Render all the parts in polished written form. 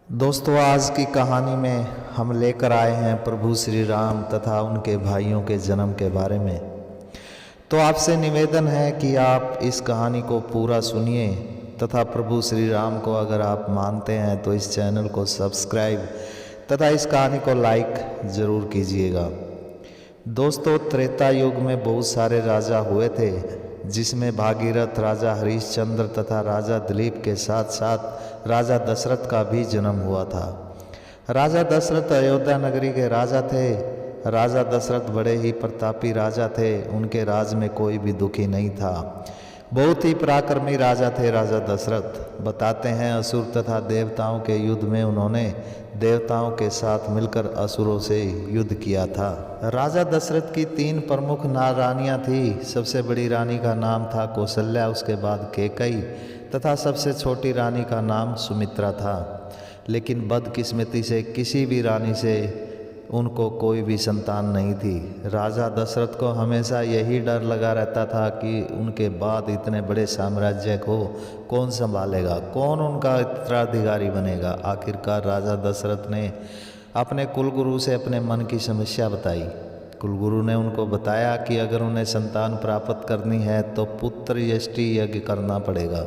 दोस्तों, आज की कहानी में हम लेकर आए हैं प्रभु श्री राम तथा उनके भाइयों के जन्म के बारे में। तो आपसे निवेदन है कि आप इस कहानी को पूरा सुनिए तथा प्रभु श्री राम को अगर आप मानते हैं तो इस चैनल को सब्सक्राइब तथा इस कहानी को लाइक ज़रूर कीजिएगा। दोस्तों, त्रेता युग में बहुत सारे राजा हुए थे, जिसमें भागीरथ, राजा हरिश्चंद्र तथा राजा दिलीप के साथ साथ राजा दशरथ का भी जन्म हुआ था। राजा दशरथ अयोध्या नगरी के राजा थे। राजा दशरथ बड़े ही प्रतापी राजा थे। उनके राज में कोई भी दुखी नहीं था। बहुत ही पराक्रमी राजा थे राजा दशरथ। बताते हैं, असुर तथा देवताओं के युद्ध में उन्होंने देवताओं के साथ मिलकर असुरों से युद्ध किया था। राजा दशरथ की 3 प्रमुख रानियां थी। सबसे बड़ी रानी का नाम था कौशल्या, उसके बाद कैकई तथा सबसे छोटी रानी का नाम सुमित्रा था। लेकिन बदकिस्मती से किसी भी रानी से उनको कोई भी संतान नहीं थी। राजा दशरथ को हमेशा यही डर लगा रहता था कि उनके बाद इतने बड़े साम्राज्य को कौन संभालेगा, कौन उनका उत्तराधिकारी बनेगा। आखिरकार राजा दशरथ ने अपने कुलगुरु से अपने मन की समस्या बताई। कुलगुरु ने उनको बताया कि अगर उन्हें संतान प्राप्त करनी है तो पुत्र यष्टि यज्ञ करना पड़ेगा,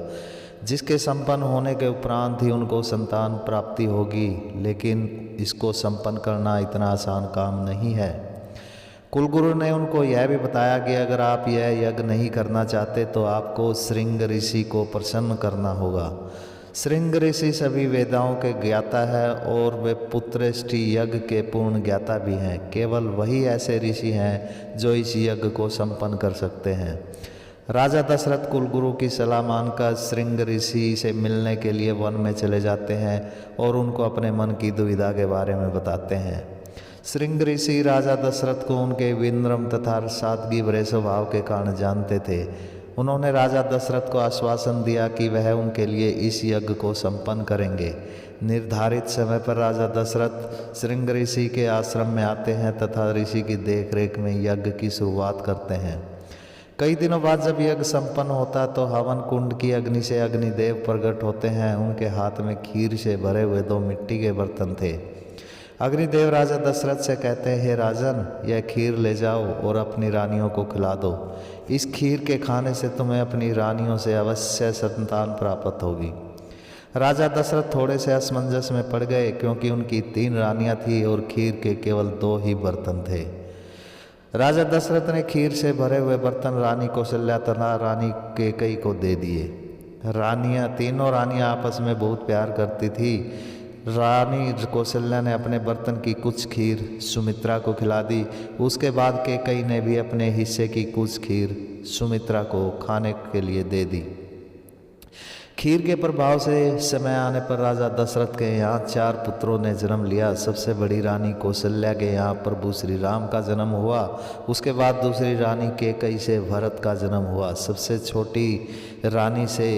जिसके संपन्न होने के उपरांत ही उनको संतान प्राप्ति होगी। लेकिन इसको संपन्न करना इतना आसान काम नहीं है। कुलगुरु ने उनको यह भी बताया कि अगर आप यह यज्ञ नहीं करना चाहते तो आपको श्रृंग ऋषि को प्रसन्न करना होगा। श्रृंग ऋषि सभी वेदाओं के ज्ञाता है और वे पुत्रष्टि यज्ञ के पूर्ण ज्ञाता भी हैं। केवल वही ऐसे ऋषि हैं जो इस यज्ञ को संपन्न कर सकते हैं। राजा दशरथ कुलगुरु की सलाह मानकर श्रृंग ऋषि से मिलने के लिए वन में चले जाते हैं और उनको अपने मन की दुविधा के बारे में बताते हैं। श्रृंग ऋषि राजा दशरथ को उनके विनम्र तथा सादगी भरे स्वभाव के कारण जानते थे। उन्होंने राजा दशरथ को आश्वासन दिया कि वह उनके लिए इस यज्ञ को संपन्न करेंगे। निर्धारित समय पर राजा दशरथ श्रृंग ऋषि के आश्रम में आते हैं तथा ऋषि की देखरेख में यज्ञ की शुरुआत करते हैं। कई दिनों बाद जब यज्ञ संपन्न होता तो हवन कुंड की अग्नि से अग्निदेव प्रकट होते हैं। उनके हाथ में खीर से भरे हुए 2 मिट्टी के बर्तन थे। अग्निदेव राजा दशरथ से कहते हैं, हे राजन, यह खीर ले जाओ और अपनी रानियों को खिला दो। इस खीर के खाने से तुम्हें अपनी रानियों से अवश्य संतान प्राप्त होगी। राजा दशरथ थोड़े से असमंजस में पड़ गए, क्योंकि उनकी 3 रानियां थी और खीर के केवल 2 ही बर्तन थे। राजा दशरथ ने खीर से भरे हुए बर्तन रानी कौशल्या तथा रानी कैकई को दे दिए। तीनों रानियां आपस में बहुत प्यार करती थी। रानी कौशल्या ने अपने बर्तन की कुछ खीर सुमित्रा को खिला दी। उसके बाद कैकई ने भी अपने हिस्से की कुछ खीर सुमित्रा को खाने के लिए दे दी। खीर के प्रभाव से समय आने पर राजा दशरथ के यहाँ 4 पुत्रों ने जन्म लिया। सबसे बड़ी रानी कौशल्या के यहाँ प्रभु श्री राम का जन्म हुआ। उसके बाद दूसरी रानी कैकई से भरत का जन्म हुआ। सबसे छोटी रानी से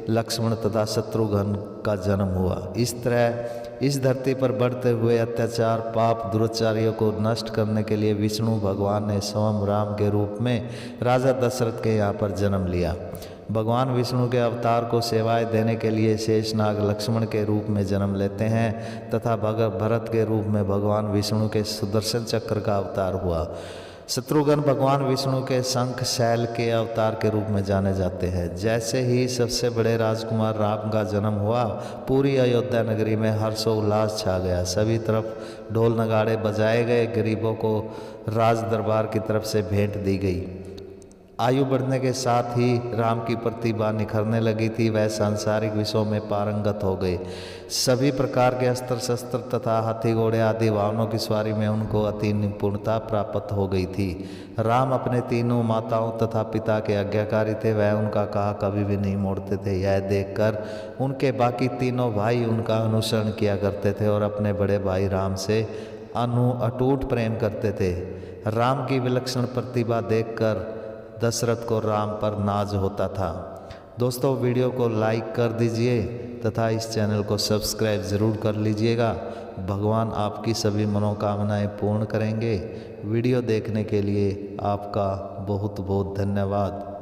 लक्ष्मण तथा शत्रुघ्न का जन्म हुआ। इस तरह इस धरती पर बढ़ते हुए अत्याचार, पाप, दुराचारियों को नष्ट करने के लिए विष्णु भगवान ने स्वयं राम के रूप में राजा दशरथ के यहाँ पर जन्म लिया। भगवान विष्णु के अवतार को सेवाएं देने के लिए शेषनाग लक्ष्मण के रूप में जन्म लेते हैं तथा भरत के रूप में भगवान विष्णु के सुदर्शन चक्र का अवतार हुआ। शत्रुघ्न भगवान विष्णु के शंख शैल के अवतार के रूप में जाने जाते हैं। जैसे ही सबसे बड़े राजकुमार राम का जन्म हुआ, पूरी अयोध्या नगरी में हर्षोल्लास छा गया। सभी तरफ ढोल नगाड़े बजाए गए। गरीबों को राज दरबार की तरफ से भेंट दी गई। आयु बढ़ने के साथ ही राम की प्रतिभा निखरने लगी थी। वह सांसारिक विषयों में पारंगत हो गए। सभी प्रकार के अस्त्र शस्त्र तथा हाथी घोड़े आदि वाहनों की सवारी में उनको अति निपुणता प्राप्त हो गई थी। राम अपने तीनों माताओं तथा पिता के आज्ञाकारी थे। वह उनका कहा कभी भी नहीं मोड़ते थे। यह देखकर उनके बाकी तीनों भाई उनका अनुसरण किया करते थे और अपने बड़े भाई राम से अटूट प्रेम करते थे। राम की विलक्षण प्रतिभा देखकर दशरथ को राम पर नाज होता था। दोस्तों, वीडियो को लाइक कर दीजिए तथा इस चैनल को सब्सक्राइब ज़रूर कर लीजिएगा। भगवान आपकी सभी मनोकामनाएं पूर्ण करेंगे। वीडियो देखने के लिए आपका बहुत बहुत धन्यवाद।